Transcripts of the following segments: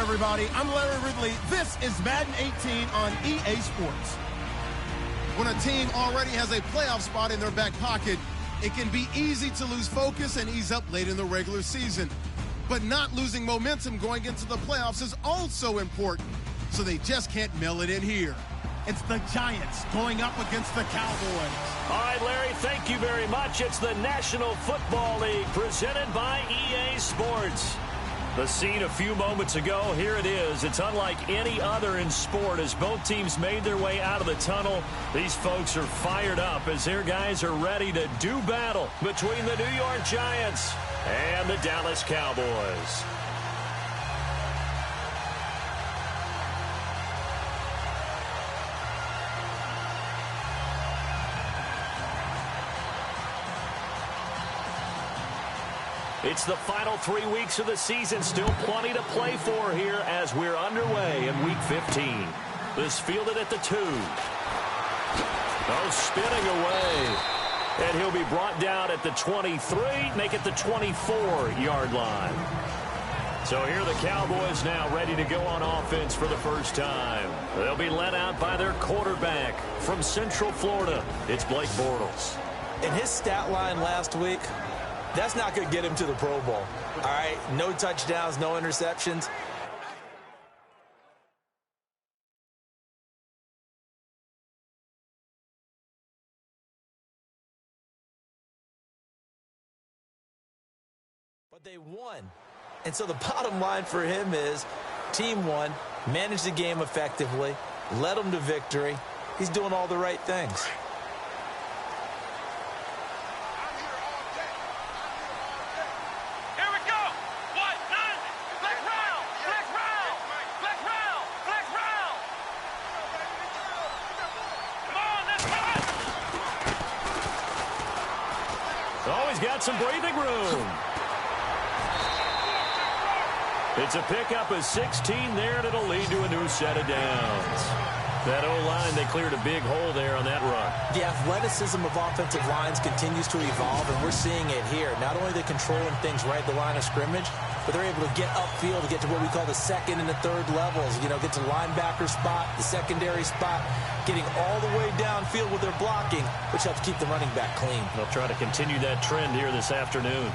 everybody. I'm Larry Ridley. This is Madden 18 on EA Sports. When a team already has a playoff spot in their back pocket, it can be easy to lose focus and ease up late in the regular season. But not losing momentum going into the playoffs is also important, so they just can't mail it in here. It's the Giants going up against the Cowboys. All right, Larry, thank you very much. It's the National Football League presented by EA Sports. The scene a few moments ago, here it is. It's unlike any other in sport as both teams made their way out of the tunnel. These folks are fired up as their guys are ready to do battle between the New York Giants and the Dallas Cowboys. It's the final 3 weeks of the season. Still plenty to play for here as we're underway in Week 15. This fielded at the 2. Oh, spinning away. And he'll be brought down at the 23, make it the 24-yard line. So here are the Cowboys now ready to go on offense for the first time. They'll be led out by their quarterback from Central Florida. It's Blake Bortles. In his stat line last week, that's not going to get him to the Pro Bowl. All right, no touchdowns, no interceptions. But they won. And so the bottom line for him is team won, managed the game effectively, led them to victory. He's doing all the right things. Got some breathing room. It's a pickup of 16 there, and it'll lead to a new set of downs. That O-line, they cleared a big hole there on that run. The athleticism of offensive lines continues to evolve, and we're seeing it here. Not only are they controlling things right at the line of scrimmage, but they're able to get upfield to get to what we call the second and the third levels. You know, get to linebacker spot, the secondary spot, getting all the way downfield with their blocking, which helps keep the running back clean. They'll try to continue that trend here this afternoon.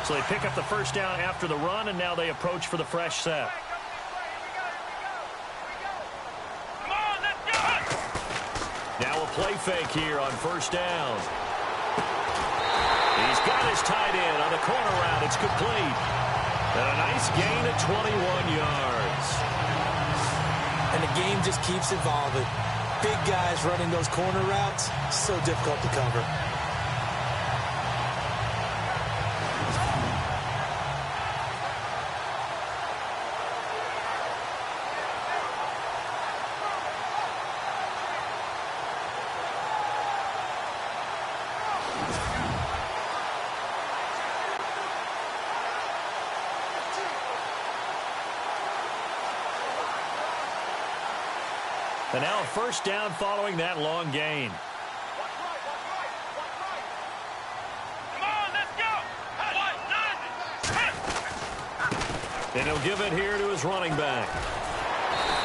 So they pick up the first down after the run, and now they approach for the fresh set. Now a play fake here on first down. He's got his tight end on the corner route. It's complete. And a nice gain of 21 yards. And the game just keeps evolving. Big guys running those corner routes, so difficult to cover. And now a first down following that long gain. And he'll give it here to his running back.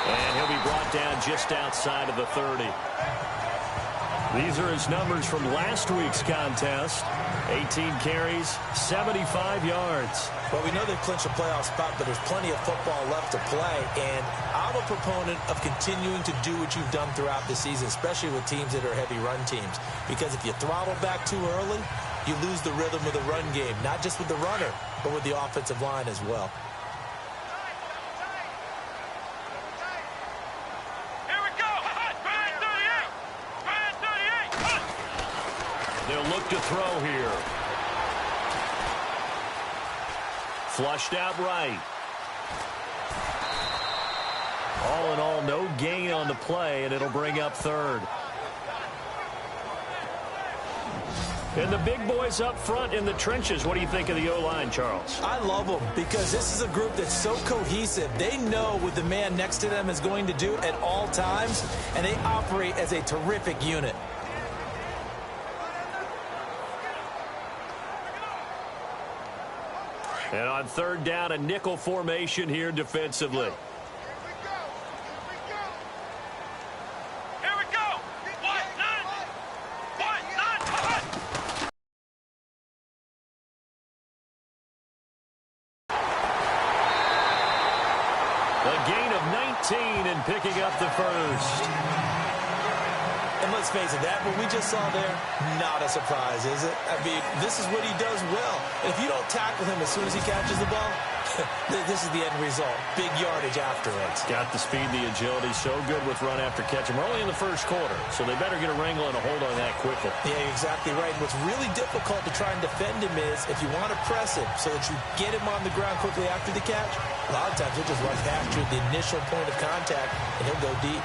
And he'll be brought down just outside of the 30. These are his numbers from last week's contest. 18 carries, 75 yards. Well, we know they've clinched a playoff spot, but there's plenty of football left to play. And I'm a proponent of continuing to do what you've done throughout the season, especially with teams that are heavy run teams. Because if you throttle back too early, you lose the rhythm of the run game, not just with the runner, but with the offensive line as well. They'll look to throw here. Flushed out right. All in all, no gain on the play, and it'll bring up third. And the big boys up front in the trenches, what do you think of the O-line, Charles? I love them because this is a group that's so cohesive. They know what the man next to them is going to do at all times, and they operate as a terrific unit. And on third down, a nickel formation here defensively. A gain of 19 and picking up the first. And let's face it, that what we just saw there, not a surprise, is it? I mean, this is what he does well. And if you don't tackle him as soon as he catches the ball, this is the end result. Big yardage after it. Got the speed, the agility, so good with run after catch. And we're only in the first quarter, so they better get a wrangle and a hold on that quickly. Yeah, you're exactly right. What's really difficult to try and defend him is if you want to press him so that you get him on the ground quickly after the catch, a lot of times he'll just run past you at the initial point of contact, and he'll go deep.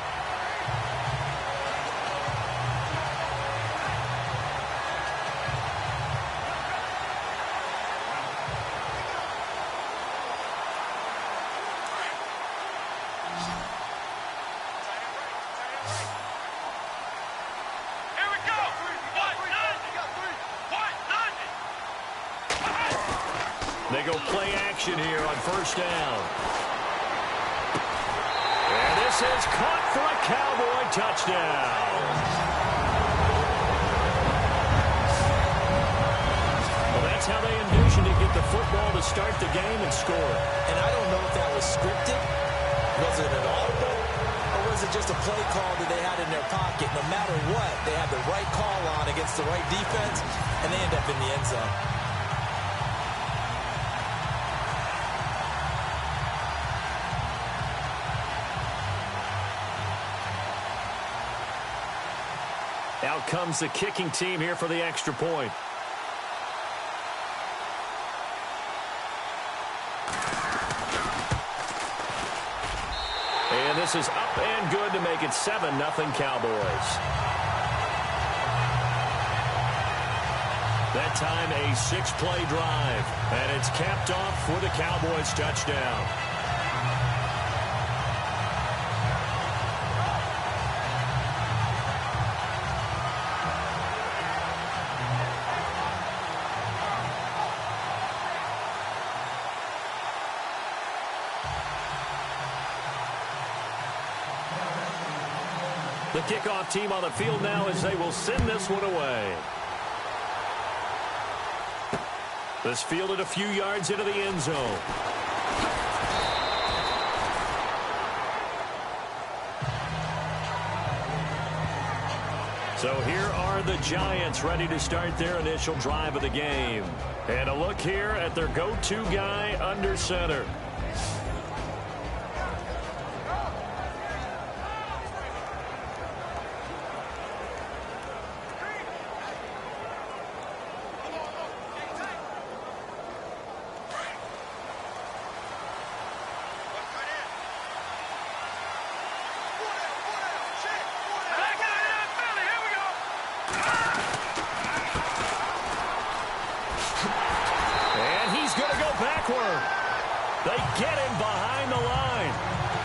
They go play action here on first down. And this is caught for a Cowboy touchdown. Well, that's how they envisioned to get the football to start the game and score. And I don't know if that was scripted. Was it an audible? Or was it just a play call that they had in their pocket? No matter what, they had the right call on against the right defense, and they end up in the end zone. Out comes the kicking team here for the extra point. And this is up and good to make it 7-0 Cowboys. That time a 6-play drive. And it's capped off with a Cowboys touchdown. The kickoff team on the field now as they will send this one away. This fielded a few yards into the end zone. So here are the Giants ready to start their initial drive of the game. And a look here at their go-to guy under center. They get him behind the line.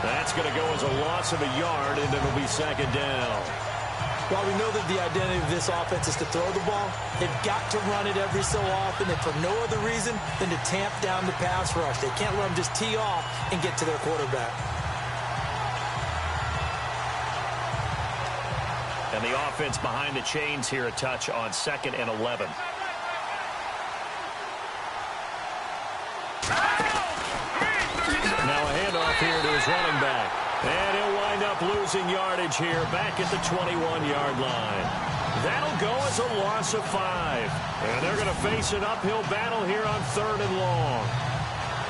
That's going to go as a loss of a yard, and it'll be second down. While we know that the identity of this offense is to throw the ball, they've got to run it every so often, and for no other reason than to tamp down the pass rush. They can't let them just tee off and get to their quarterback. And the offense behind the chains here, a touch on 2nd and 11. Here to his running back. And he'll wind up losing yardage here back at the 21-yard line. That'll go as a loss of 5. And they're going to face an uphill battle here on 3rd and long.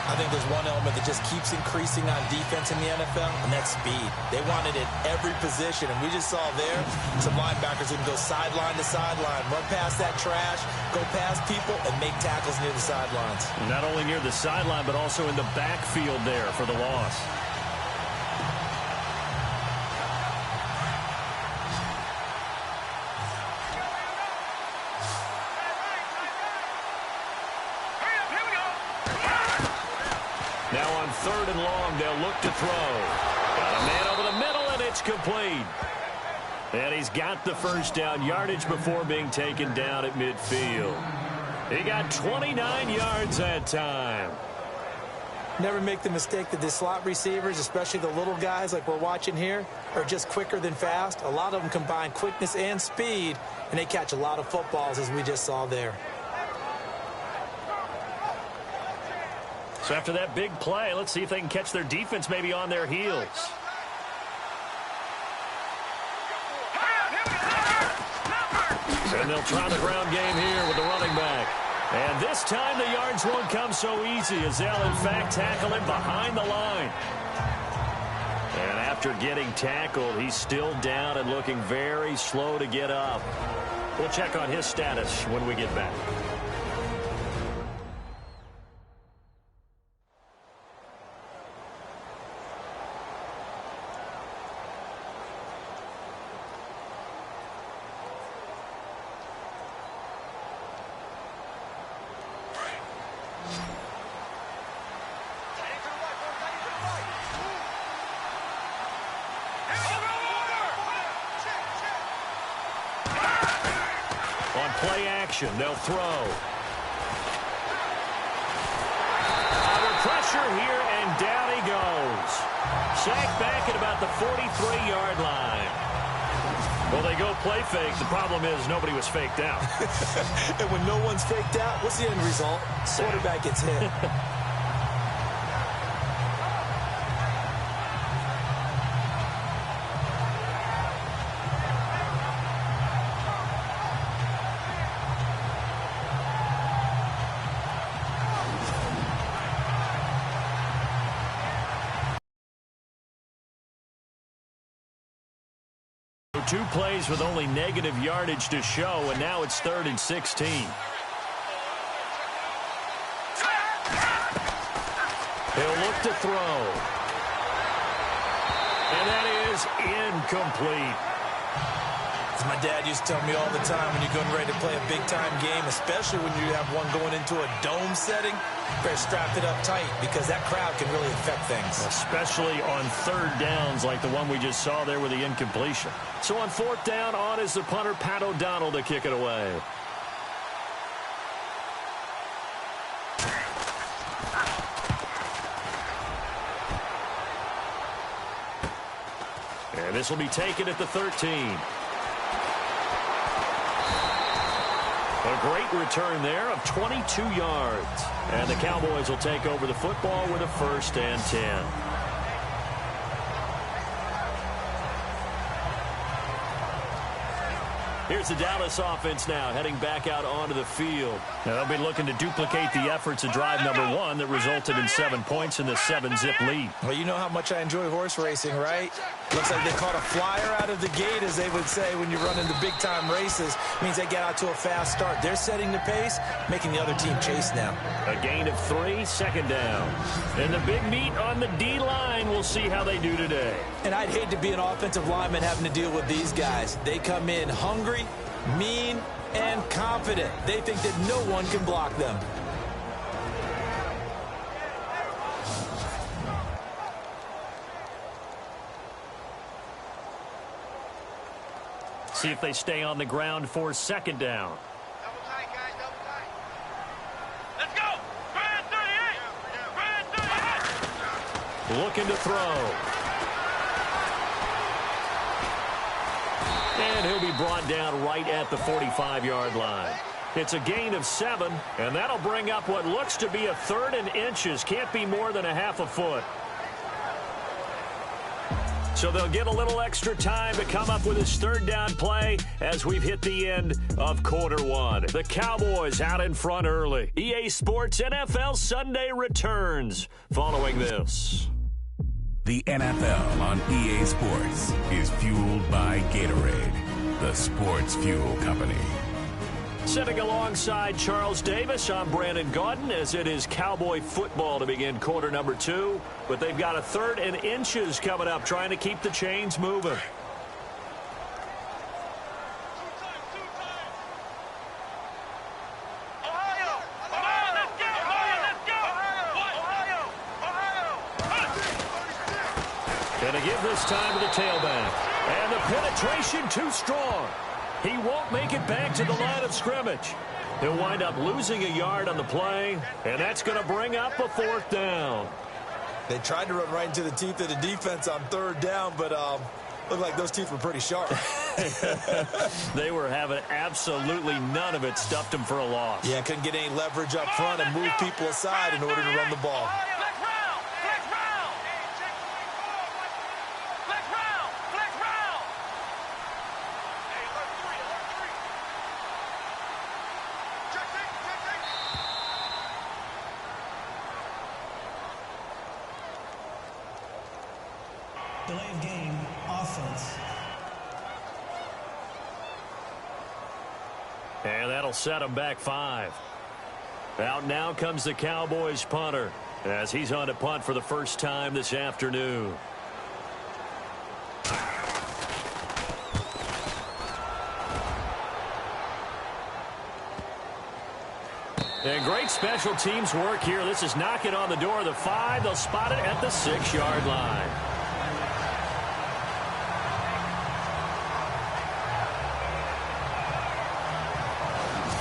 I think there's one element that just keeps increasing on defense in the NFL, and that's speed. They want it at every position, and we just saw there some linebackers who can go sideline to sideline, run past that trash, go past people, and make tackles near the sidelines. Not only near the sideline, but also in the backfield there for the loss. Now on 3rd and long, they'll look to throw. Got a man over the middle, and it's complete. And he's got the first down yardage before being taken down at midfield. He got 29 yards that time. Never make the mistake that the slot receivers, especially the little guys like we're watching here, are just quicker than fast. A lot of them combine quickness and speed, and they catch a lot of footballs, as we just saw there. So after that big play, let's see if they can catch their defense maybe on their heels. And they'll try the ground game here with the running back. And this time the yards won't come so easy as they'll, in fact, tackle him behind the line. And after getting tackled, he's still down and looking very slow to get up. We'll check on his status when we get back. Play action. They'll throw. Under pressure here, and down he goes. Sacked back at about the 43-yard line. Well, they go play fake. The problem is nobody was faked out. And when no one's faked out, what's the end result? Quarterback gets hit. 2 plays with only negative yardage to show, and now it's 3rd and 16. He'll look to throw. And that is incomplete. As my dad used to tell me all the time, when you're getting ready to play a big-time game, especially when you have one going into a dome setting, better strap it up tight because that crowd can really affect things. Especially on 3rd downs like the one we just saw there with the incompletion. So on 4th down, on is the punter, Pat O'Donnell, to kick it away. And this will be taken at the 13. A great return there of 22 yards. And the Cowboys will take over the football with a 1st and 10. Here's the Dallas offense now, heading back out onto the field. Now they'll be looking to duplicate the efforts of drive number 1 that resulted in 7 points in the 7-zip lead. Well, you know how much I enjoy horse racing, right? Looks like they caught a flyer out of the gate, as they would say when you run into big-time races. Means they get out to a fast start. They're setting the pace, making the other team chase now. A gain of 3, 2nd down. And the big meat on the D-line. We'll see how they do today. And I'd hate to be an offensive lineman having to deal with these guys. They come in hungry, mean, and confident. They think that no one can block them. See if they stay on the ground for 2nd down. Double tight, guys, double tight. Let's go! Brad 38! Brad 38! Looking to throw. And he'll be brought down right at the 45-yard line. It's a gain of 7, and that'll bring up what looks to be a 3rd and inches. Can't be more than a half a foot. So they'll get a little extra time to come up with his 3rd down play as we've hit the end of quarter 1. The Cowboys out in front early. EA Sports NFL Sunday returns following this. The NFL on EA Sports is fueled by Gatorade, the sports fuel company. Sitting alongside Charles Davis, I'm Brandon Gaudin, as it is Cowboy football to begin quarter number 2. But they've got a 3rd and inches coming up, trying to keep the chains moving. Going to give this time to the tailback. And the penetration too strong. He won't make it back to the line of scrimmage. He'll wind up losing a yard on the play, and that's going to bring up a 4th down. They tried to run right into the teeth of the defense on 3rd down, but looked like those teeth were pretty sharp. They were having absolutely none of it. Stuffed them for a loss. Yeah, couldn't get any leverage up front and move people aside in order to run the ball. Delay of game, offense. And that'll set him back 5. Out now comes the Cowboys punter as he's on to punt for the first time this afternoon. And great special teams work here. This is knocking on the door of the 5. They'll spot it at the 6-yard line.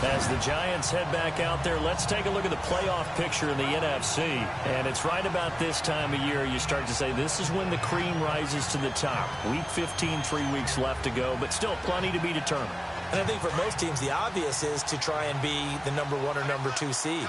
As the Giants head back out there, let's take a look at the playoff picture in the NFC. And it's right about this time of year you start to say this is when the cream rises to the top. Week 15, 3 weeks left to go, but still plenty to be determined. And I think for most teams, the obvious is to try and be the number 1 or number 2 seed.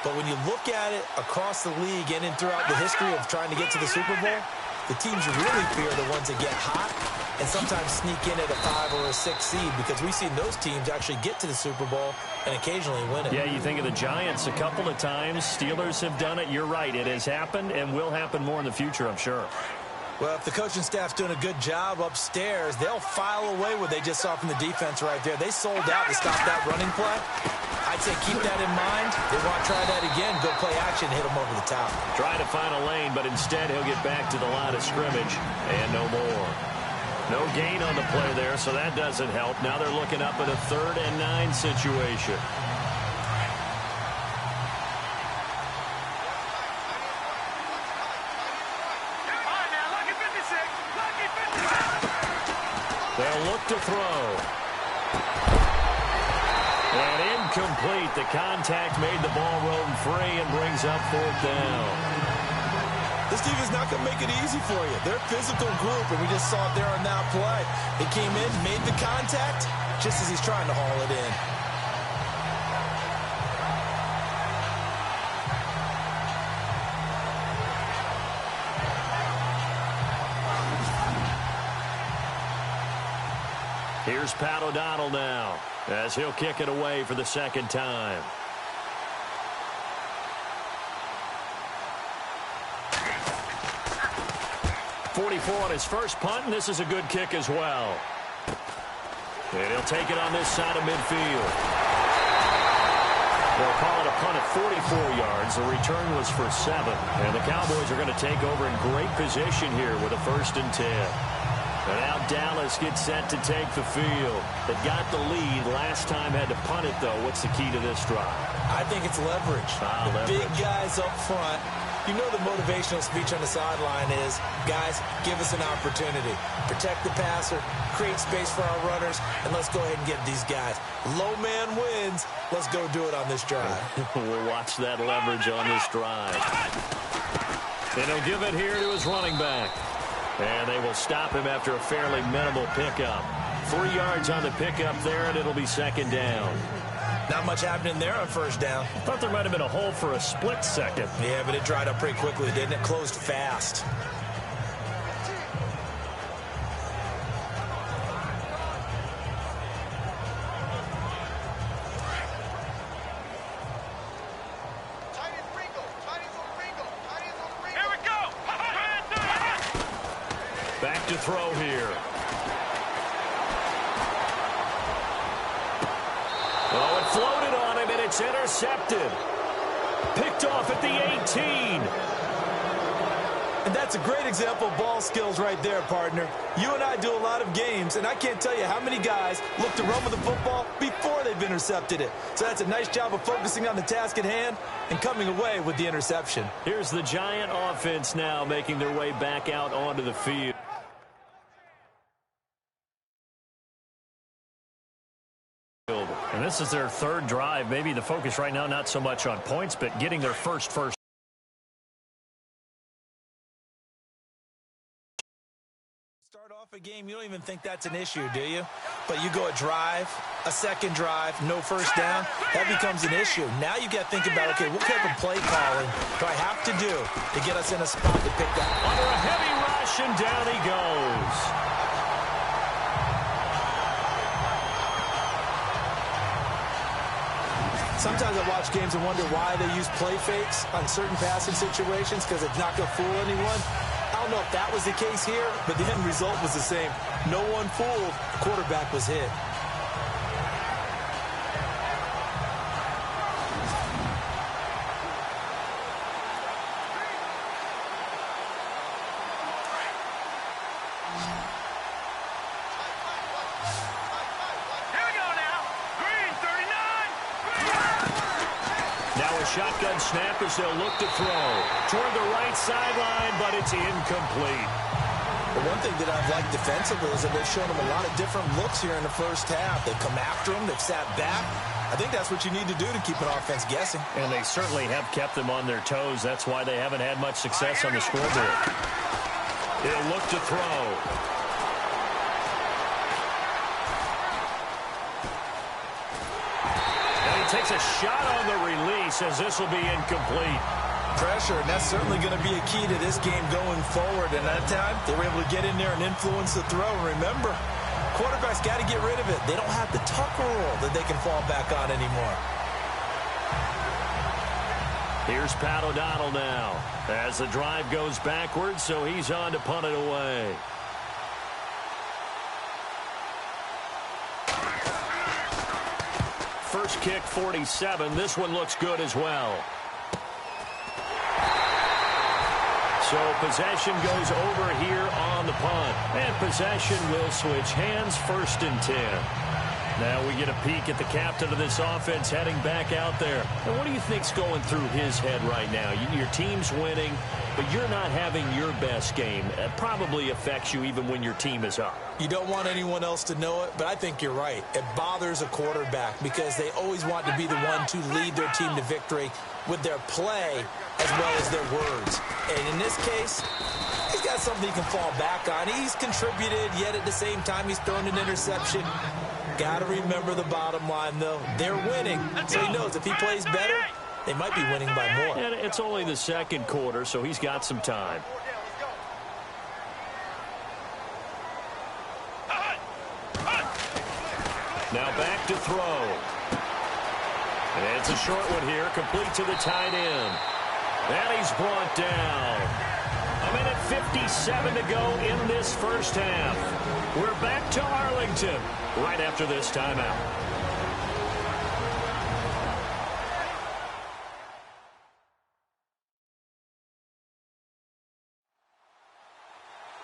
But when you look at it across the league and throughout the history of trying to get to the Super Bowl, the teams you really fear are the ones that get hot and sometimes sneak in at a 5 or a 6 seed, because we've seen those teams actually get to the Super Bowl and occasionally win it. Yeah, you think of the Giants a couple of times. Steelers have done it. You're right. It has happened and will happen more in the future, I'm sure. Well, if the coaching staff's doing a good job upstairs, they'll file away what they just saw from the defense right there. They sold out to stop that running play. I'd say keep that in mind. They want to try that again. Go play action, hit them over the top. Try to find a lane, but instead he'll get back to the line of scrimmage and no more. No gain on the play there, so that doesn't help. Now they're looking up at a 3rd and 9 situation. They'll look to throw. And incomplete. The contact made the ball roam free and brings up 4th down. This defense is not going to make it easy for you. They're a physical group, and we just saw it there on that play. They came in, made the contact, just as he's trying to haul it in. Here's Pat O'Donnell now, as he'll kick it away for the 2nd time. On his first punt, and this is a good kick as well. And he'll take it on this side of midfield. They'll call it a punt at 44 yards. The return was for 7. And the Cowboys are going to take over in great position here with a 1st and 10. And now Dallas gets set to take the field. They got the lead. Last time had to punt it, though. What's the key to this drive? I think it's leverage. The big guys up front. You know the motivational speech on the sideline is, guys, give us an opportunity. Protect the passer, create space for our runners, and let's go ahead and get these guys. Low man wins. Let's go do it on this drive. We'll watch that leverage on this drive. And he'll give it here to his running back. And they will stop him after a fairly minimal pickup. 3 yards on the pickup there, and it'll be 2nd down. Not much happening there on 1st down. I thought there might have been a hole for a split second. Yeah, but it dried up pretty quickly, didn't it? Closed fast. Here we go. Back to throw here. Oh, it floated on him, and it's intercepted. Picked off at the 18. And And that's a great example of ball skills right there, partner. You and I do a lot of games, and I can't tell you how many guys look to run with the football before they've intercepted it. So that's a nice job of focusing on the task at hand and coming away with the interception. Here's the Giant offense now making their way back out onto the field. And this is their third drive. Maybe the focus right now not so much on points, but getting their first. Start off a game, you don't even think that's an issue, do you? But you go a drive, a second drive, no first down, that becomes an issue. Now you got to think about, okay, what type of play calling do I have to do to get us in a spot to pick that? Under a heavy rush, and down he goes. Sometimes I watch games and wonder why they use play fakes on certain passing situations because it's not going to fool anyone. I don't know if that was the case here, but the end result was the same. No one fooled. The quarterback was hit. Shotgun snap as they'll look to throw. Toward the right sideline, but it's incomplete. Well, one thing that I've liked defensively is that they've shown them a lot of different looks here in the first half. They've come after them. They've sat back. I think that's what you need to do to keep an offense guessing. And they certainly have kept them on their toes. That's why they haven't had much success on the scoreboard. They'll look to throw. Takes a shot on the release as this will be incomplete. Pressure, and that's certainly going to be a key to this game going forward. And that time, they were able to get in there and influence the throw. And remember, quarterbacks got to get rid of it. They don't have the tuck rule that they can fall back on anymore. Here's Pat O'Donnell now as the drive goes backwards, so he's on to punt it away. First kick, 47. This one looks good as well. So possession goes over here on the punt. And possession will switch hands, 1st and 10. Now we get a peek at the captain of this offense heading back out there. And what do you think's going through his head right now? Your team's winning, but you're not having your best game. It probably affects you even when your team is up. You don't want anyone else to know it, but I think you're right. It bothers a quarterback because they always want to be the one to lead their team to victory with their play as well as their words. And in this case, he's got something he can fall back on. He's contributed, yet at the same time he's thrown an interception. Got to remember the bottom line, though. They're winning, so he knows if he plays better, they might be winning by more. And it's only the second quarter, so he's got some time. Now back to throw. And it's a short one here, complete to the tight end. And he's brought down. A minute 57 to go in this first half. We're back to Arlington right after this timeout.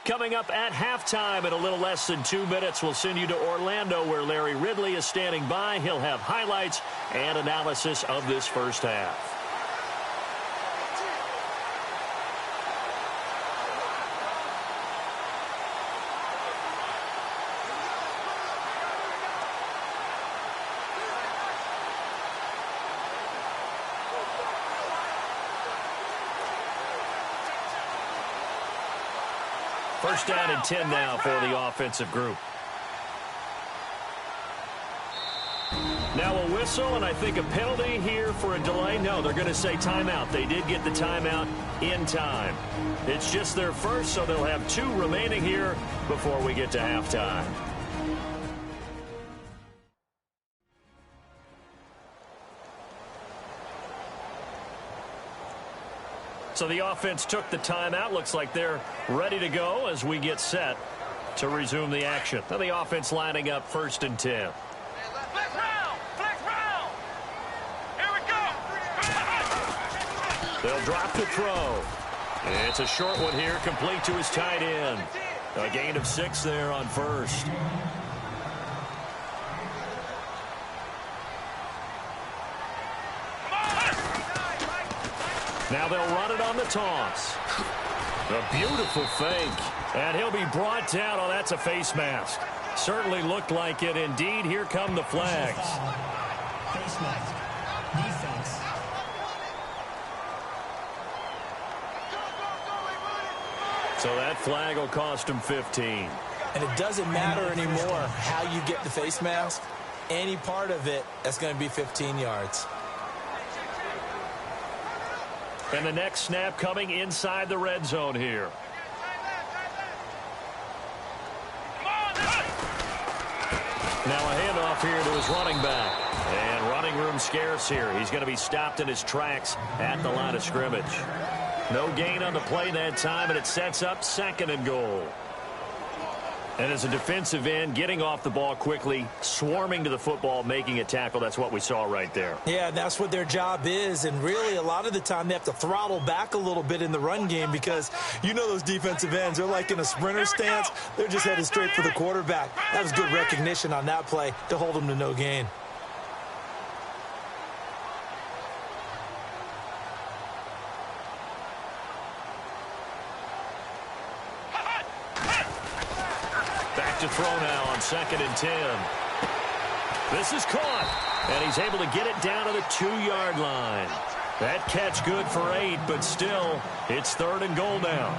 Coming up at halftime in a little less than 2 minutes, we'll send you to Orlando where Larry Ridley is standing by. He'll have highlights and analysis of this first half. First down and 10 now for the offensive group. Now a whistle, and I think a penalty here for a delay. No, they're going to say timeout. They did get the timeout in time. It's just their first, so they'll have 2 remaining here before we get to halftime. So the offense took the timeout. Looks like they're ready to go as we get set to resume the action. Now the offense lining up 1st and 10. Flex round! Flex round! Here we go! They'll drop to throw. It's a short one here, complete to his tight end. A gain of 6 there on first. Now they'll run it on the toss. A beautiful fake. And he'll be brought down. Oh, that's a face mask. Certainly looked like it. Indeed, here come the flags. Face mask. Defense. So that flag will cost him 15. And it doesn't matter anymore how you get the face mask. Any part of it, that's going to be 15 yards. And the next snap coming inside the red zone here. Now a handoff here to his running back. And running room scarce here. He's going to be stopped in his tracks at the line of scrimmage. No gain on the play that time, and it sets up 2nd and goal. And as a defensive end, getting off the ball quickly, swarming to the football, making a tackle, that's what we saw right there. Yeah, that's what their job is, and really a lot of the time they have to throttle back a little bit in the run game because you know those defensive ends, they're like in a sprinter stance. They're just headed straight for the quarterback. That was good recognition on that play to hold them to no gain. To throw now on 2nd and 10. This is caught, and he's able to get it down to the 2-yard line. That catch good for 8, but still, it's 3rd and goal now.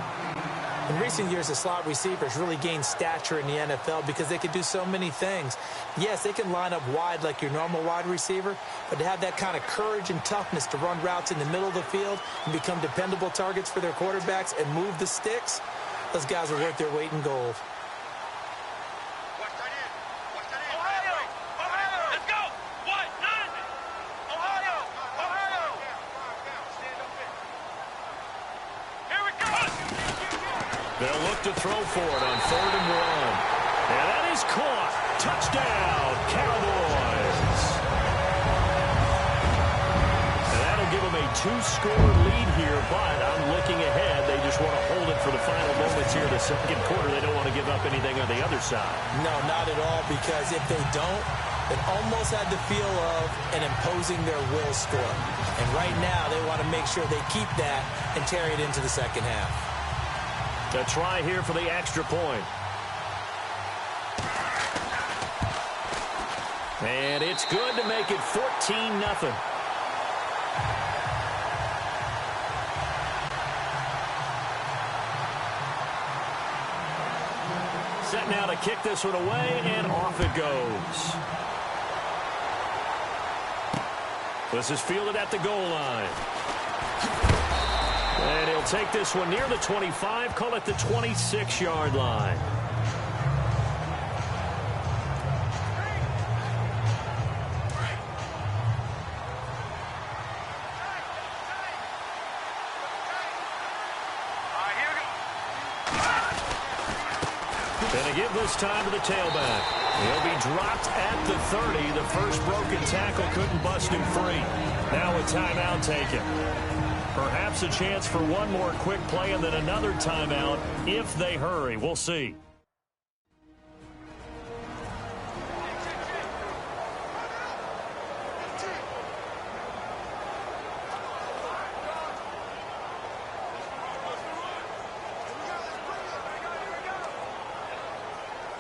In recent years, the slot receivers really gained stature in the NFL because they can do so many things. Yes, they can line up wide like your normal wide receiver, but to have that kind of courage and toughness to run routes in the middle of the field and become dependable targets for their quarterbacks and move the sticks, those guys are worth their weight in gold. They'll look to throw for it on 3rd and 1. And that is caught. Touchdown, Cowboys. And that'll give them a 2-score lead here, but I'm looking ahead. They just want to hold it for the final moments here in the 2nd quarter. They don't want to give up anything on the other side. No, not at all, because if they don't, it almost had the feel of an imposing their will score. And right now, they want to make sure they keep that and carry it into the second half. A try here for the extra point. And it's good to make it 14-0. Set now to kick this one away, and off it goes. This is fielded at the goal line. And he'll take this one near the 25, call it the 26-yard line. And to give this time to the tailback. He'll be dropped at the 30. The first broken tackle couldn't bust him free. Now a timeout taken. Perhaps a chance for one more quick play and then another timeout if they hurry. We'll see.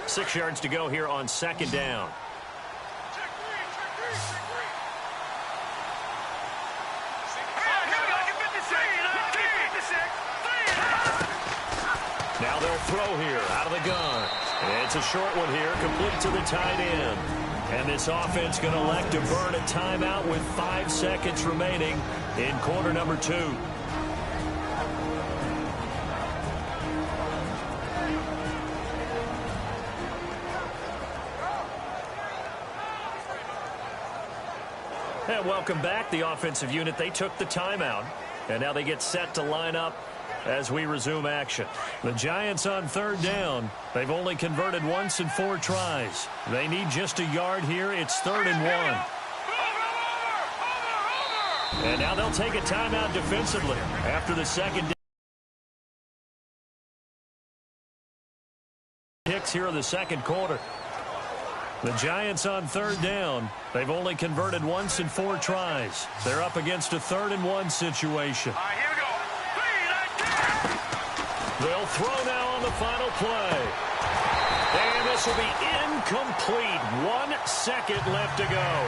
Six yards to go here on 2nd down. Now they'll throw here out of the gun. And it's a short one here, complete to the tight end. And this offense going to elect to burn a timeout with 5 seconds remaining in quarter number 2. And welcome back. The offensive unit, they took the timeout. And now they get set to line up as we resume action. The Giants on 3rd down. They've only converted once in 4 tries. They need just a yard here. It's 3rd and 1. And now they'll take a timeout defensively after the second. minutes here in the second quarter. The Giants on third down. They've only converted once in 4 tries. They're up against a 3rd and 1 situation. All right, here we go. They'll throw now on the final play. And this will be incomplete. 1 second left to go.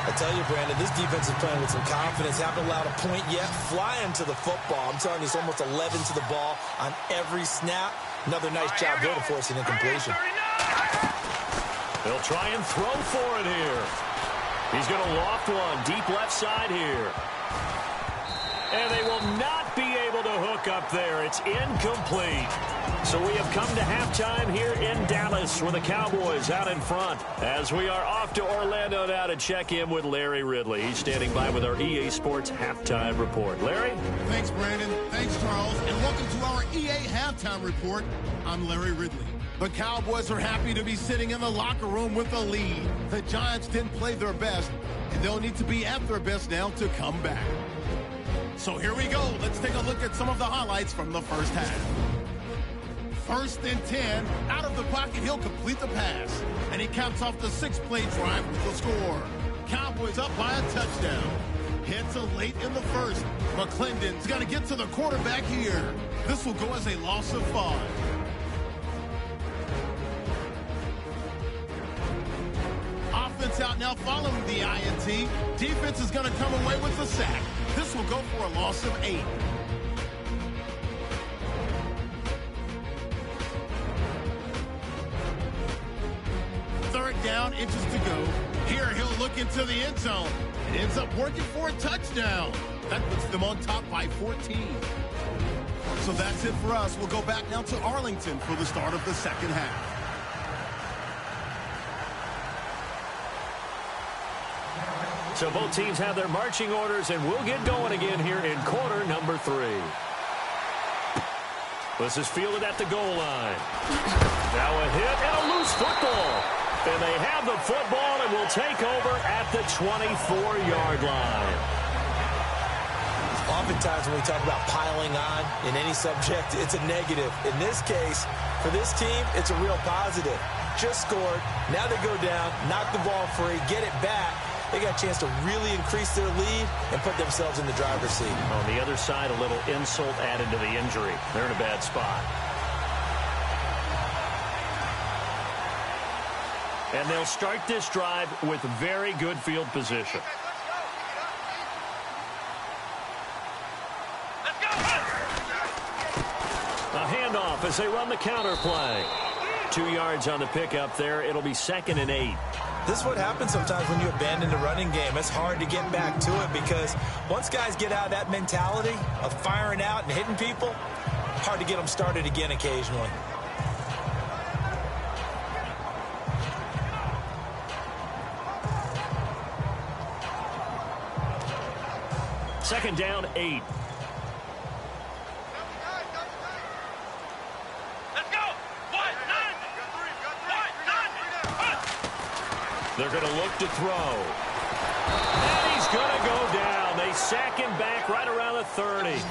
I tell you, Brandon, this defense is playing with some confidence. Haven't allowed a point yet. Flying to the football. I'm telling you, it's almost 11 to the ball on every snap. Another nice job there to force an incompletion. They'll try and throw for it here. He's going to loft one deep left side here. And they will not be able to hook up there. It's incomplete. So we have come to halftime here in Dallas with the Cowboys out in front. As we are off to Orlando now to check in with Larry Ridley. He's standing by with our EA Sports Halftime Report. Larry? Thanks, Brandon. Thanks, Charles. And welcome to our EA Halftime Report. I'm Larry Ridley. The Cowboys are happy to be sitting in the locker room with a lead. The Giants didn't play their best, and they'll need to be at their best now to come back. So here we go. Let's take a look at some of the highlights from the first half. 1st and 10. Out of the pocket, he'll complete the pass. And he caps off the 6-play drive with the score. Cowboys up by a touchdown. Hits a late in the first. McClendon's got to get to the quarterback here. This will go as a loss of 5. Offense out now following the INT. Defense is going to come away with the sack. This will go for a loss of 8. Third down, inches to go. Here he'll look into the end zone. It ends up working for a touchdown. That puts them on top by 14. So that's it for us. We'll go back now to Arlington for the start of the second half. So both teams have their marching orders, and we'll get going again here in quarter number 3. This is fielded at the goal line. Now a hit and a loose football. And they have the football and will take over at the 24-yard line. Oftentimes when we talk about piling on in any subject, it's a negative. In this case, for this team, it's a real positive. Just scored. Now they go down, knock the ball free, get it back. They got a chance to really increase their lead and put themselves in the driver's seat. On the other side, a little insult added to the injury. They're in a bad spot. And they'll start this drive with very good field position. A handoff as they run the counter play. 2 yards on the pickup there. It'll be 2nd and 8. This is what happens sometimes when you abandon the running game. It's hard to get back to it because once guys get out of that mentality of firing out and hitting people, hard to get them started again occasionally. Second down, 8. They're going to look to throw. And he's going to go down. They sack him back right around the 30.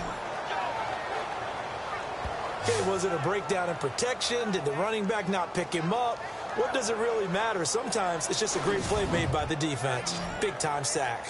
Okay, was it a breakdown in protection? Did the running back not pick him up? What does it really matter? Sometimes it's just a great play made by the defense. Big-time sack.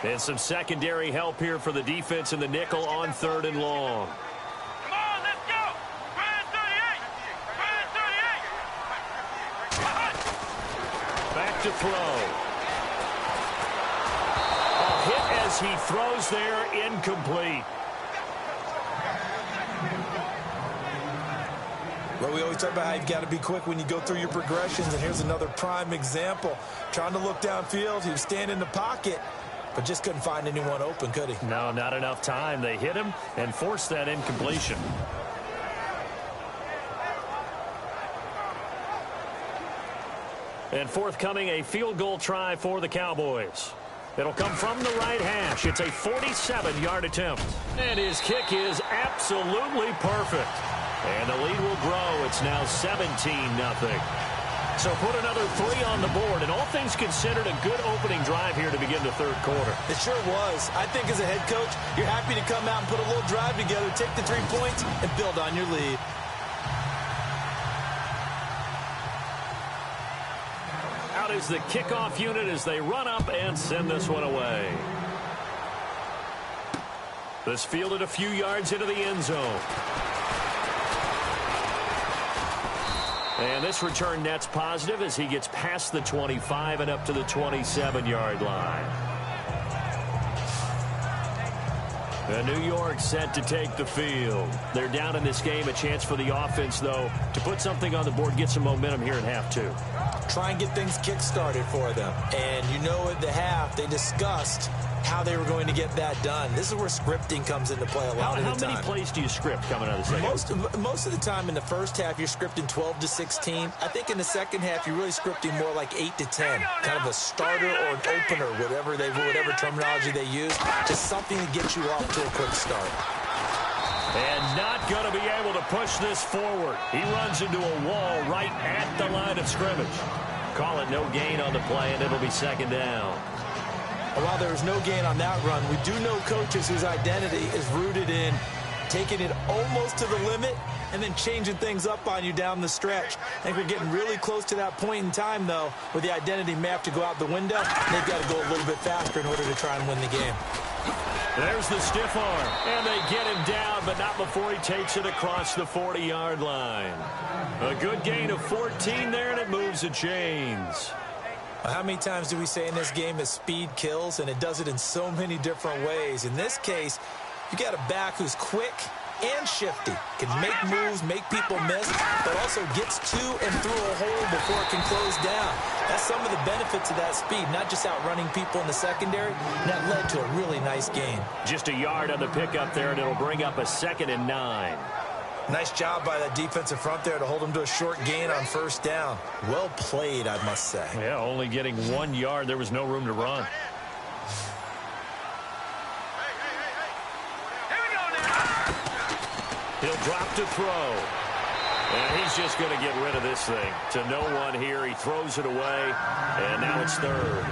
And some secondary help here for the defense in the nickel on 3rd and long. Come on, let's go. Brand 38. Brand 38. Back to throw. A hit as he throws there, incomplete. Well, we always talk about how you've got to be quick when you go through your progressions, and here's another prime example. Trying to look downfield, he was standing in the pocket, but just couldn't find anyone open, could he? No, not enough time. They hit him and forced that incompletion. And forthcoming, a field goal try for the Cowboys. It'll come from the right hash. It's a 47-yard attempt. And his kick is absolutely perfect. And the lead will grow. It's now 17-0. So put another 3 on the board, and all things considered, a good opening drive here to begin the third quarter. It sure was. I think as a head coach, you're happy to come out and put a little drive together, take the 3 points, and build on your lead. Out is the kickoff unit as they run up and send this one away. This fielded a few yards into the end zone. And this return net's positive as he gets past the 25 and up to the 27-yard line. And New York set to take the field. They're down in this game. A chance for the offense, though, to put something on the board, get some momentum here in half 2. Try and get things kick-started for them. And you know at the half, they discussed how they were going to get that done. This is where scripting comes into play a lot of the time. How many plays do you script coming out of the second? Most of the time in the first half, you're scripting 12 to 16. I think in the second half, you're really scripting more like 8 to 10. Kind of a starter or an opener, whatever terminology they use. Just something to get you off to a quick start. And not going to be able to push this forward. He runs into a wall right at the line of scrimmage. Call it no gain on the play, and it'll be second down. While there was no gain on that run, we do know coaches whose identity is rooted in taking it almost to the limit and then changing things up on you down the stretch. I think we're getting really close to that point in time, though, where the identity may have to go out the window. They've got to go a little bit faster in order to try and win the game. There's the stiff arm, and they get him down, but not before he takes it across the 40-yard line. A good gain of 14 there, and it moves the chains. How many times do we say in this game that speed kills, and it does it in so many different ways? In this case, you got a back who's quick and shifty, can make moves, make people miss, but also gets to and through a hole before it can close down. That's some of the benefits of that speed, not just outrunning people in the secondary, and that led to a really nice gain. Just a yard on the pickup there, and it'll bring up a 2nd and 9. Nice job by that defensive front there to hold him to a short gain on first down. Well played, I must say. Yeah, only getting 1 yard. There was no room to run. He'll drop to throw. And he's just going to get rid of this thing. To no one here. He throws it away. And now it's 3rd.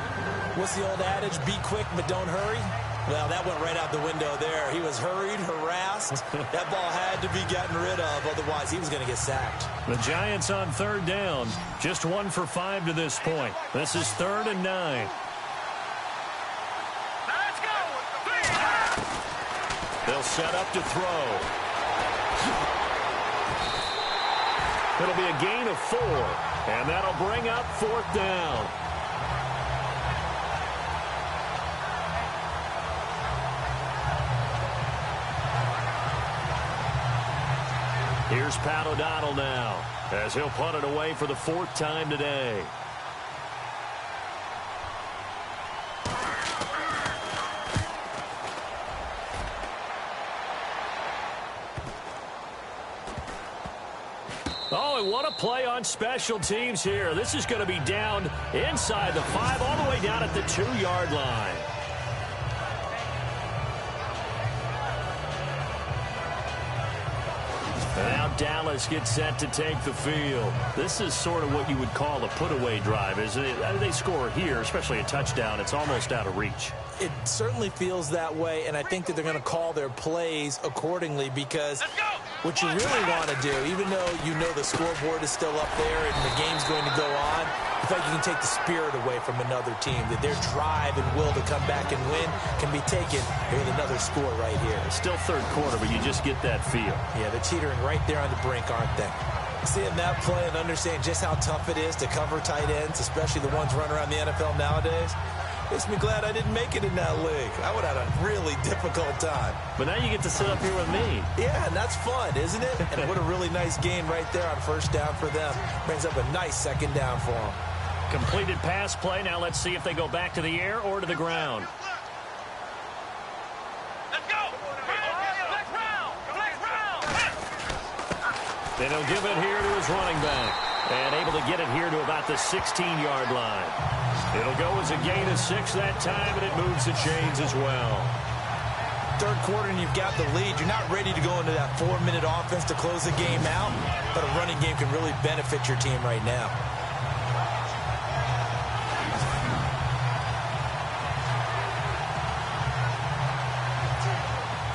What's the old adage? Be quick, but don't hurry. Well, that went right out the window there. He was hurried, harassed. That ball had to be gotten rid of. Otherwise, he was going to get sacked. The Giants on 3rd down. Just 1 for 5 to this point. This is 3rd and 9. Let's go. They'll set up to throw. It'll be a gain of 4, and that'll bring up 4th down. Here's Pat O'Donnell now, as he'll punt it away for the 4th time today. Oh, and what a play on special teams here. This is going to be down inside the 5, all the way down at the 2-yard line. Now Dallas gets set to take the field. This is sort of what you would call a put-away drive, isn't it? They score here, especially a touchdown. It's almost out of reach. It certainly feels that way, and I think that they're going to call their plays accordingly because what you really want to do, even though you know the scoreboard is still up there and the game's going to go on, I feel like you can take the spirit away from another team, that their drive and will to come back and win can be taken with another score right here. It's still 3rd quarter, but you just get that feel. Yeah, they're teetering right there on the brink, aren't they? Seeing that play and understanding just how tough it is to cover tight ends, especially the ones running around the NFL nowadays, makes me glad I didn't make it in that league. I would have had a really difficult time. But now you get to sit up here with me. Yeah, and that's fun, isn't it? And what a really nice gain right there on 1st down for them. Brings up a nice 2nd down for them. Completed pass play. Now let's see if they go back to the air or to the ground. Let's go. Flex round. And he'll give it here to his running back. And able to get it here to about the 16-yard line. It'll go as a gain of 6 that time, and it moves the chains as well. Third quarter and you've got the lead. You're not ready to go into that 4-minute offense to close the game out, but a running game can really benefit your team right now.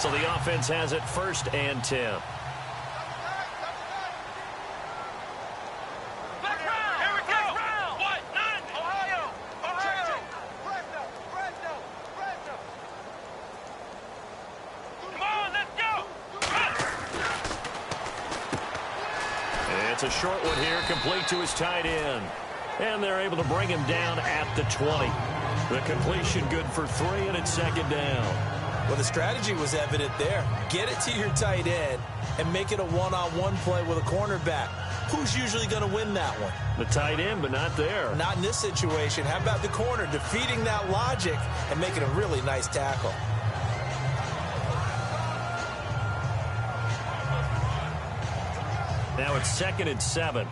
So the offense has it 1st and 10. It's a short one here, complete to his tight end. And they're able to bring him down at the 20. The completion good for 3, and it's 2nd down. Well, the strategy was evident there. Get it to your tight end and make it a one-on-one play with a cornerback. Who's usually going to win that one? The tight end, but not there. Not in this situation. How about the corner defeating that logic and making a really nice tackle? Now it's 2nd and 7.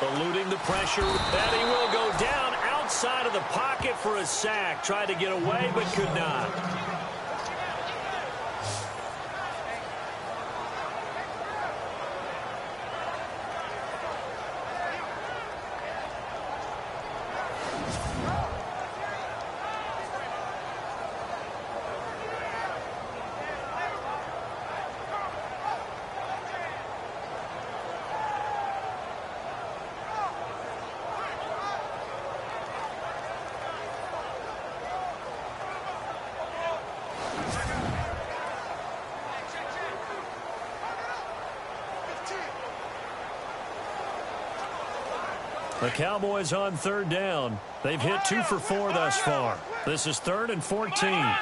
Eluding the pressure, and he will go down outside of the pocket for a sack. Tried to get away, but could not. The Cowboys on 3rd down. They've hit 2 for 4 thus far. This is 3rd and 14.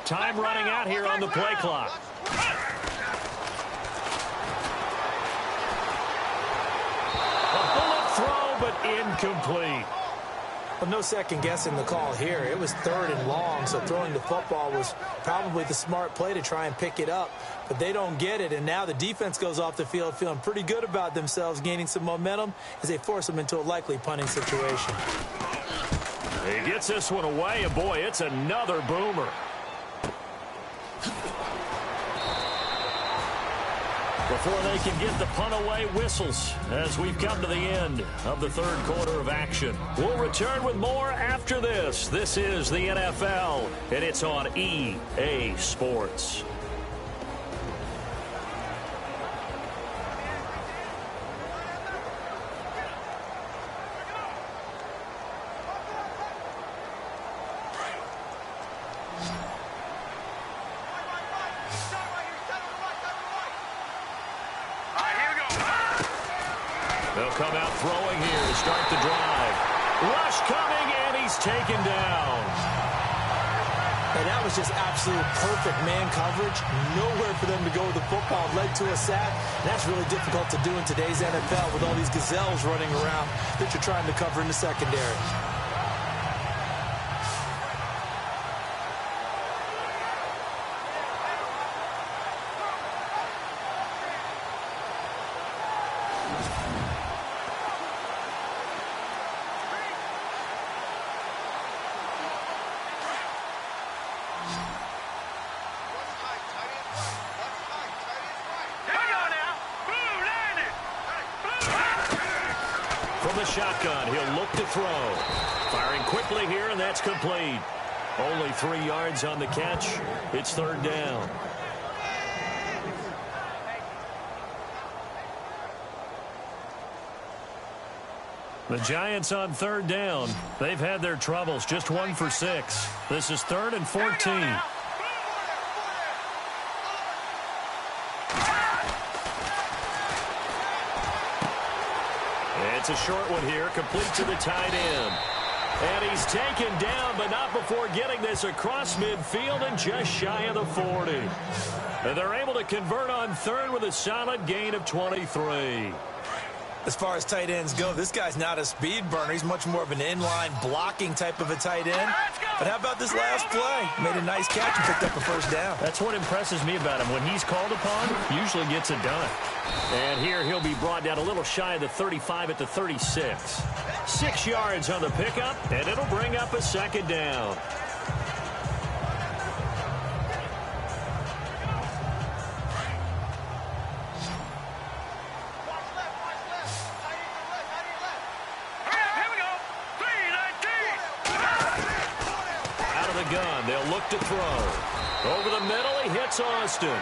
Time running out here on the play clock. A bullet throw, but incomplete. Well, no second guessing the call here. It was 3rd and long, so throwing the football was probably the smart play to try and pick it up. But they don't get it, and now the defense goes off the field feeling pretty good about themselves, gaining some momentum as they force them into a likely punting situation. He gets this one away, and boy, it's another boomer. Before they can get the punt away, whistles as we've come to the end of the 3rd quarter of action. We'll return with more after this. This is the NFL, and it's on EA Sports. They'll come out throwing here to start the drive. Rush coming, and he's taken down. And that was just absolute perfect man coverage. Nowhere for them to go with the football. Led to a sack. And that's really difficult to do in today's NFL with all these gazelles running around that you're trying to cover in the secondary. From the shotgun, he'll look to throw. Firing quickly here, and that's complete. Only 3 yards on the catch. It's 3rd down. The Giants on third down. They've had their troubles, just 1 for 6. This is 3rd and 14. It's a short one here, complete to the tight end. And he's taken down, but not before getting this across midfield and just shy of the 40. And they're able to convert on third with a solid gain of 23. As far as tight ends go, this guy's not a speed burner. He's much more of an inline blocking type of a tight end. But how about this last play? Made a nice catch and picked up a first down. That's what impresses me about him. When he's called upon, usually gets it done. And here he'll be brought down a little shy of the 35 at the 36. 6 yards on the pickup, and it'll bring up a second down. Gun. They'll look to throw. Over the middle, he hits Austin.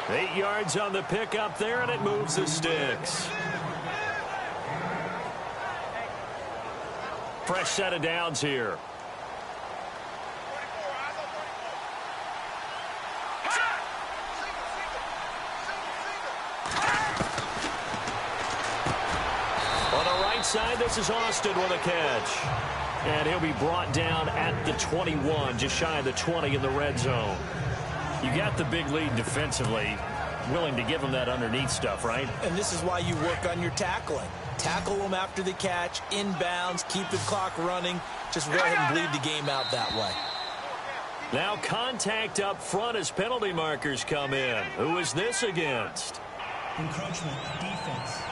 8 yards on the pickup there, and it moves the sticks. Fresh set of downs here. On the right side, this is Austin with a catch. And he'll be brought down at the 21, just shy of the 20 in the red zone. You got the big lead defensively, willing to give him that underneath stuff, right? And this is why you work on your tackling. Tackle them after the catch, inbounds, keep the clock running. Just go ahead and bleed the game out that way. Now contact up front as penalty markers come in. Who is this against? Encroachment, defense.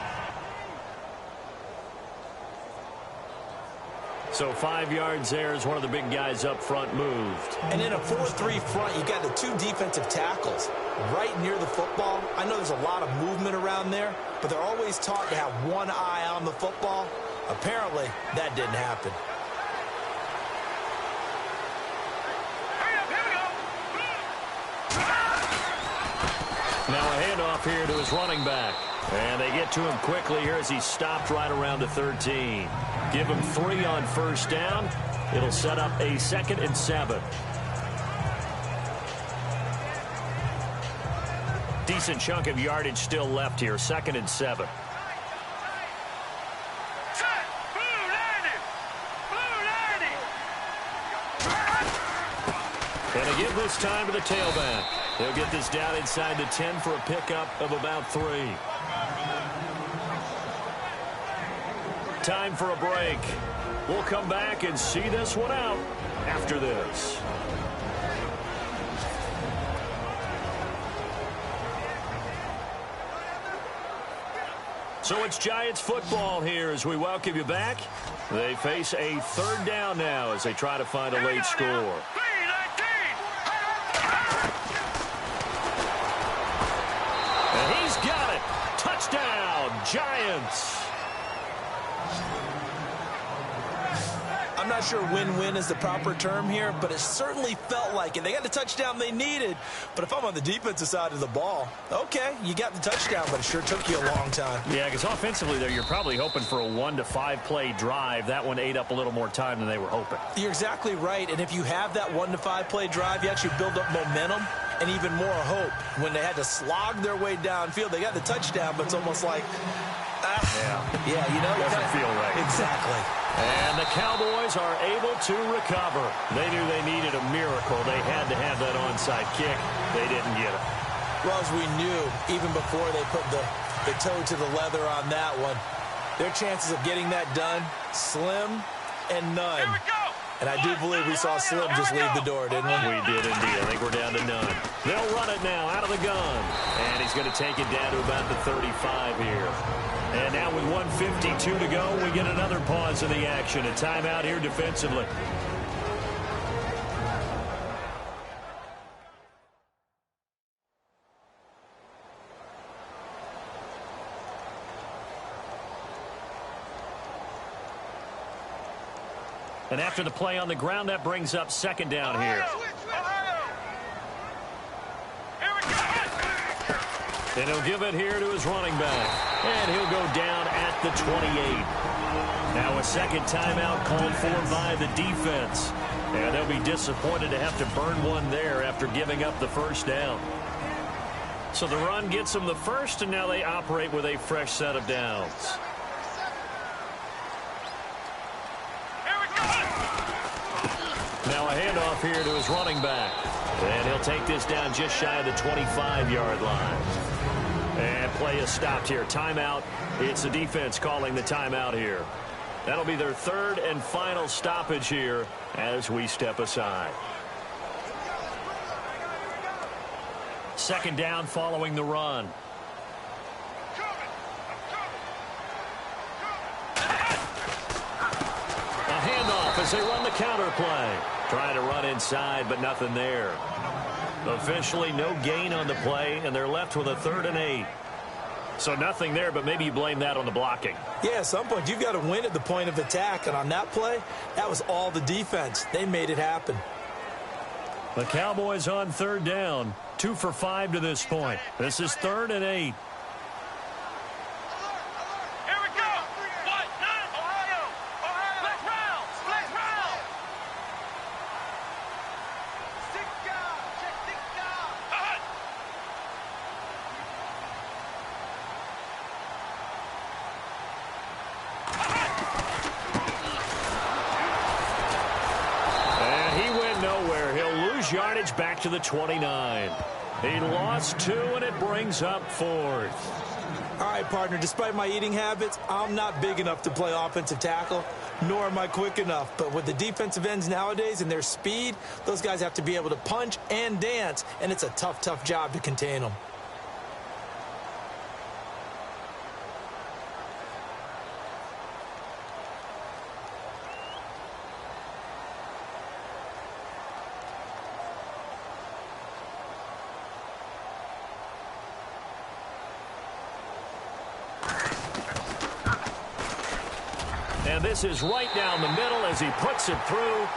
So 5 yards there as one of the big guys up front moved. And in a 4-3 front, you got the 2 defensive tackles right near the football. I know there's a lot of movement around there, but they're always taught to have one eye on the football. Apparently, that didn't happen. Now a handoff here to his running back. And they get to him quickly here as he stopped right around the 13. Give him 3 on first down. It'll set up a 2nd and 7. Decent chunk of yardage still left here. 2nd and 7. And again this time to the tailback. He'll get this down inside the 10 for a pickup of about 3. Time for a break. We'll come back and see this one out after this. So it's Giants football here as we welcome you back. They face a 3rd down now as they try to find a late score. And he's got it. Touchdown, Giants. I'm not sure win-win is the proper term here, but it certainly felt like it. They got the touchdown they needed, but if I'm on the defensive side of the ball, okay, you got the touchdown, but it sure took you a long time. Yeah, because offensively there, you're probably hoping for a 1 to 5 play drive. That one ate up a little more time than they were hoping. You're exactly right, and if you have that 1 to 5 play drive, you actually build up momentum and even more hope. When they had to slog their way downfield, they got the touchdown, but it's almost like, yeah, you know, doesn't feel right. Exactly. And the Cowboys are able to recover. They knew they needed a miracle. They had to have that onside kick. They didn't get it. Well, as we knew, even before they put the toe to the leather on that one, their chances of getting that done, slim and none. And I do believe we saw Slim just leave the door, didn't we? We did indeed. I think we're down to none. They'll run it now out of the gun. And he's going to take it down to about the 35 here. And now with 1:52 to go, we get another pause in the action. A timeout here defensively. And after the play on the ground, that brings up 2nd down here. And he'll give it here to his running back. And he'll go down at the 28. Now a second timeout called for by the defense. And they'll be disappointed to have to burn one there after giving up the first down. So the run gets them the first, and now they operate with a fresh set of downs. Now a handoff here to his running back. And he'll take this down just shy of the 25-yard line. And play is stopped here. Timeout. It's the defense calling the timeout here. That'll be their third and final stoppage here as we step aside. Second down following the run. A handoff as they run the counter play. Trying to run inside, but nothing there. Officially no gain on the play, and they're left with a 3rd and 8. So nothing there, but maybe you blame that on the blocking. Yeah, at some point you've got to win at the point of attack, and on that play, that was all the defense. They made it happen. The Cowboys on 3rd down, 2 for 5 to this point. This is 3rd and 8. Yardage back to the 29. He lost 2, and it brings up 4th. All right, partner, despite my eating habits, I'm not big enough to play offensive tackle, nor am I quick enough. But with the defensive ends nowadays and their speed, those guys have to be able to punch and dance, and it's a tough, tough job to contain them. And this is right down the middle as he puts it through.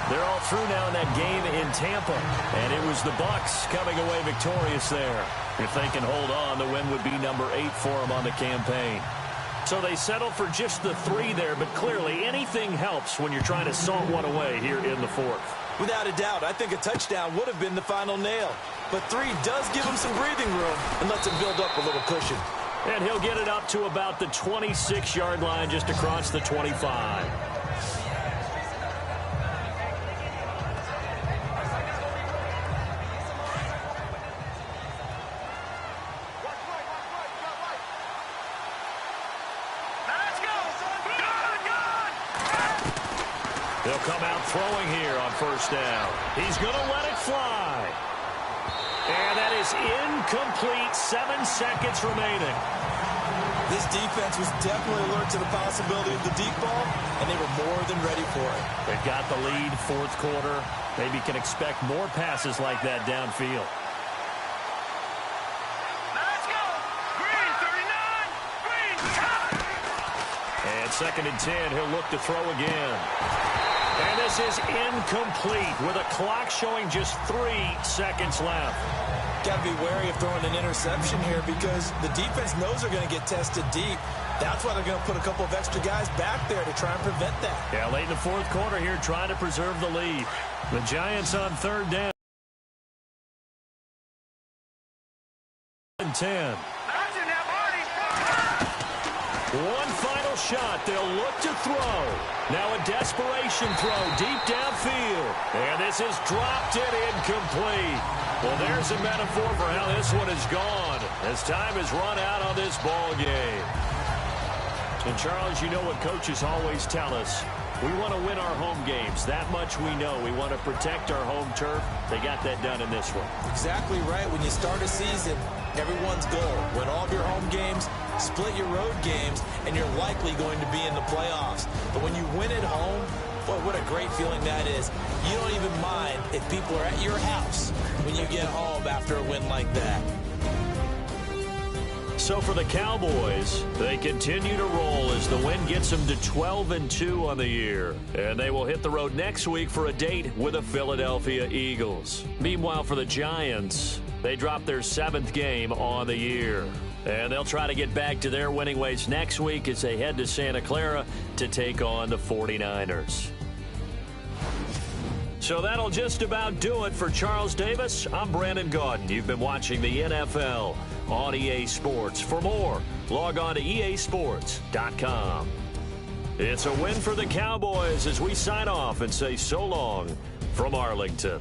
They're all through now in that game in Tampa. And it was the Bucs coming away victorious there. You're thinking, hold on, the win would be number 8 for them on the campaign. So they settle for just the 3 there, but clearly anything helps when you're trying to salt one away here in the 4th. Without a doubt, I think a touchdown would have been the final nail. But 3 does give him some breathing room and lets him build up a little cushion. And he'll get it up to about the 26-yard line just across the 25. They'll come out throwing here on 1st down. He's going to let it fly. And that is incomplete. 7 seconds remaining. This defense was definitely alert to the possibility of the deep ball, and they were more than ready for it. They've got the lead, 4th quarter. Maybe can expect more passes like that downfield. Let's go! Green, 39! Green, top! And 2nd and 10, he'll look to throw again. And this is incomplete with a clock showing just 3 seconds left. Got to be wary of throwing an interception here because the defense knows they're going to get tested deep. That's why they're going to put a couple of extra guys back there to try and prevent that. Yeah, late in the 4th quarter here trying to preserve the lead. The Giants on 3rd down. 10. One final shot. They'll look to throw. Now a desperation throw deep downfield. And this is dropped in incomplete. Well, there's a metaphor for how this one is gone as time has run out on this ball game. And, Charles, you know what coaches always tell us. We want to win our home games. That much we know. We want to protect our home turf. They got that done in this one. Exactly right. When you start a season, everyone's goal, win all of your home games, split your road games, and you're likely going to be in the playoffs. But when you win at home, boy, what a great feeling that is. You don't even mind if people are at your house when you get home after a win like that. So for the Cowboys, they continue to roll as the win gets them to 12-2 on the year. And they will hit the road next week for a date with the Philadelphia Eagles. Meanwhile, for the Giants, they dropped their 7th game on the year. And they'll try to get back to their winning ways next week as they head to Santa Clara to take on the 49ers. So that'll just about do it for Charles Davis. I'm Brandon Gaudin. You've been watching the NFL on EA Sports. For more, log on to easports.com. It's a win for the Cowboys as we sign off and say so long from Arlington.